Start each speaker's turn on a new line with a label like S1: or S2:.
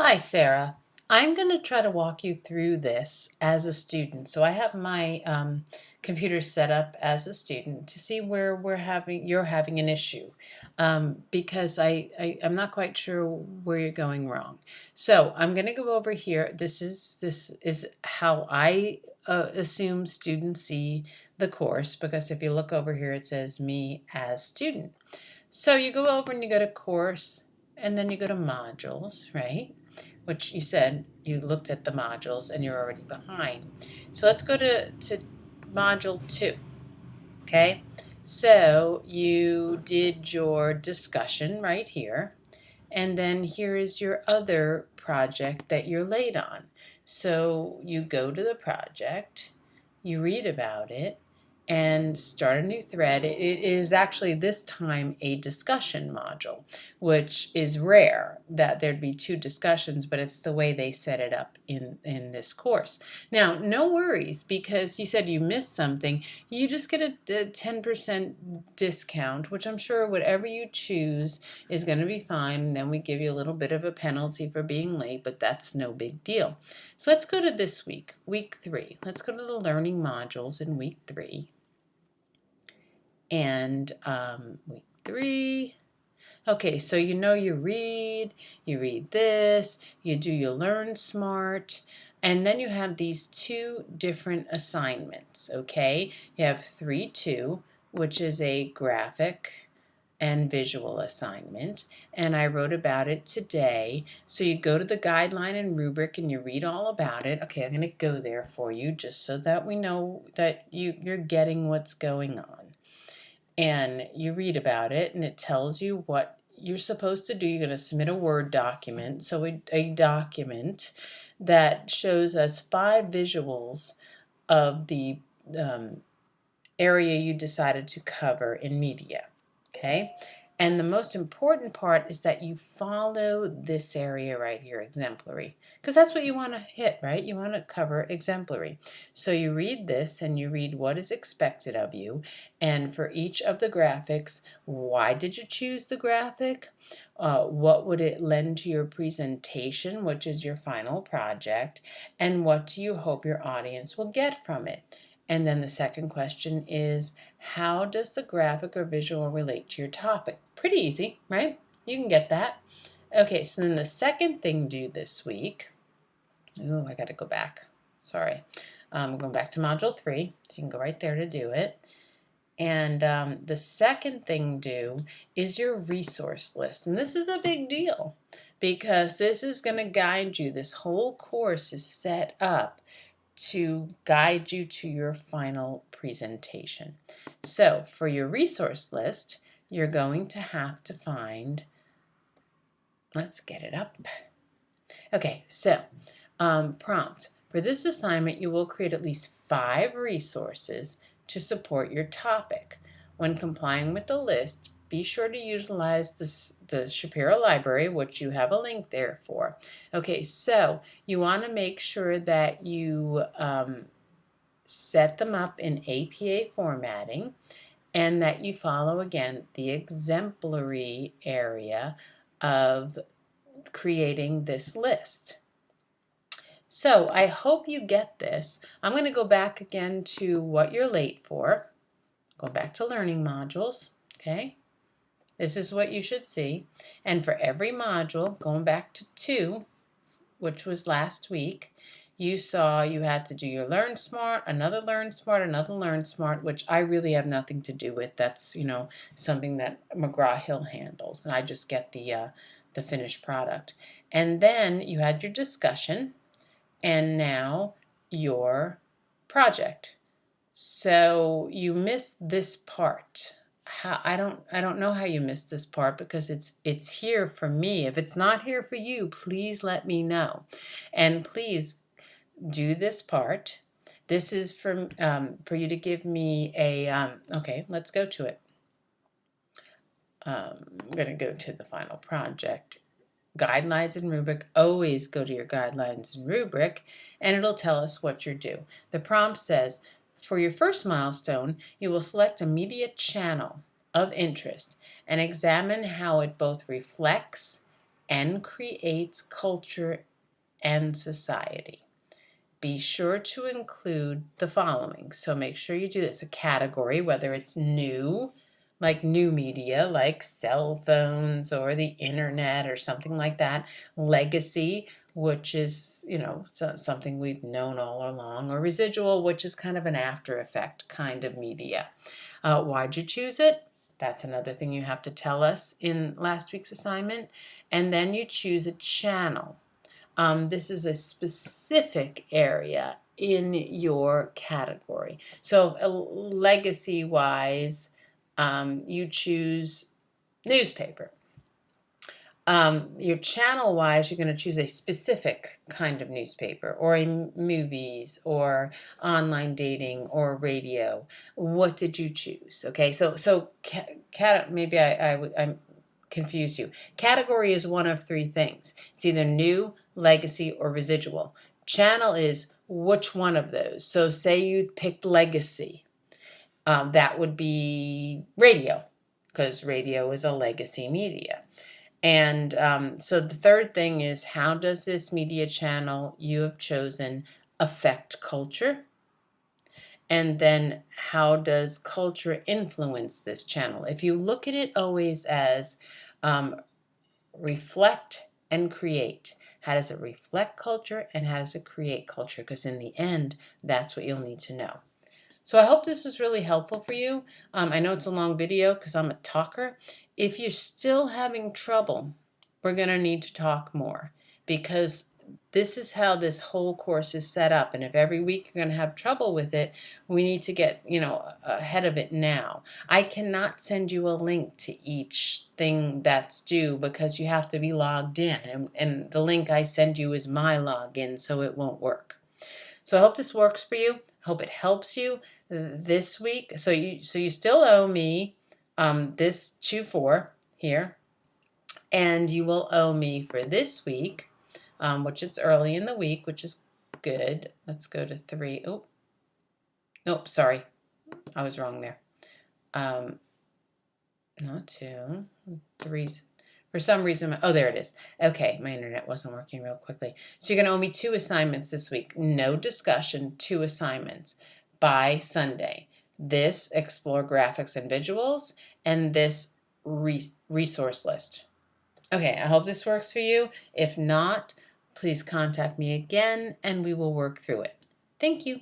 S1: Hi, Sarah. I'm going to try to walk you through this as a student. So I have my computer set up as a student to see where you're having an issue because I'm not quite sure where you're going wrong. So I'm going to go over here. This is how I assume students see the course, because if you look over here, it says me as student. So you go over and you go to course, and then you go to modules, right? Which you said you looked at the modules and you're already behind. So let's go to module 2, okay? So you did your discussion right here, and then here is your other project that you're late on. So you go to the project, you read about it, and start a new thread. It is actually this time a discussion module, which is rare that there'd be 2 discussions, but it's the way they set it up in this course. Now, no worries, because you said you missed something. You just get a 10% discount, which I'm sure whatever you choose is going to be fine. And then we give you a little bit of a penalty for being late, but that's no big deal. So let's go to this week, week 3. Let's go to the learning modules in week 3. And week 3. Okay, so you read this, you do your Learn Smart, and then you have these 2 different assignments, okay? You have 3-2, which is a graphic and visual assignment, and I wrote about it today. So you go to the guideline and rubric and you read all about it. Okay, I'm going to go there for you just so that we know that you're getting what's going on. And you read about it, and it tells you what you're supposed to do. You're going to submit a Word document, so a document that shows us 5 visuals of the area you decided to cover in media. Okay, and the most important part is that you follow this area right here, exemplary, because that's what you want to hit, right? You want to cover exemplary. So you read this and you read what is expected of you, and for each of the graphics, why did you choose the graphic? What would it lend to your presentation, which is your final project, and what do you hope your audience will get from it? And then the second question is, how does the graphic or visual relate to your topic? Pretty easy, right? You can get that. Okay, so then the second thing due this week, I got to go back. Sorry. I'm going back to module 3, so you can go right there to do it. And the second thing due is your resource list. And this is a big deal because this is going to guide you. This whole course is set up to guide you to your final presentation. So for your resource list, you're going to have to find, let's get it up. Okay, so prompt. For this assignment, you will create at least 5 resources to support your topic. When complying with the list, be sure to utilize the Shapiro Library, which you have a link there for. Okay, so you want to make sure that you set them up in APA formatting, and that you follow, again, the exemplary area of creating this list. So I hope you get this. I'm going to go back again to what you're late for. Go back to learning modules, okay? This is what you should see. And for every module, going back to 2, which was last week, you saw you had to do your Learn Smart, another Learn Smart, another Learn Smart, which I really have nothing to do with. That's, something that McGraw-Hill handles, and I just get the finished product. And then you had your discussion, and now your project. So you missed this part. I don't know how you missed this part, because it's here for me. If it's not here for you, please let me know. And please do this part. This is for you to give me a okay, let's go to it. I'm going to go to the final project. Guidelines and rubric. Always go to your guidelines and rubric, and it'll tell us what you're due. The prompt says, for your first milestone, you will select a media channel of interest and examine how it both reflects and creates culture and society. Be sure to include the following. So make sure you do this. A category, whether it's new, like new media, like cell phones or the internet or something like that. Legacy, which is, something we've known all along. Or residual, which is kind of an after effect kind of media. Why'd you choose it? That's another thing you have to tell us in last week's assignment. And then you choose a channel. This is a specific area in your category. So legacy-wise, you choose newspaper. Your channel-wise, you're going to choose a specific kind of newspaper, or movies, or online dating, or radio. What did you choose? Okay, so maybe I'm confused you. Category is one of three things. It's either new, legacy, or residual. Channel is which one of those. So say you picked legacy. That would be radio, because radio is a legacy media. And so the third thing is, how does this media channel you have chosen affect culture? And then how does culture influence this channel? If you look at it always as reflect and create. How does it reflect culture and how does it create culture? Because in the end, that's what you'll need to know. So I hope this was really helpful for you. I know it's a long video because I'm a talker. If you're still having trouble, we're going to need to talk more, because this is how this whole course is set up. And if every week you're going to have trouble with it, we need to get, ahead of it now. I cannot send you a link to each thing that's due because you have to be logged in. And the link I send you is my login, so it won't work. So I hope this works for you. I hope it helps you this week. So you still owe me this 2-4 here. And you will owe me for this week, which it's early in the week, which is good. Let's go to 3. Oh, nope, sorry. I was wrong there. Not 2. 3. For some reason, there it is. Okay, my internet wasn't working real quickly. So you're going to owe me 2 assignments this week. No discussion, 2 assignments by Sunday. This Explore Graphics and Visuals, and this resource list. Okay, I hope this works for you. If not, please contact me again and we will work through it. Thank you.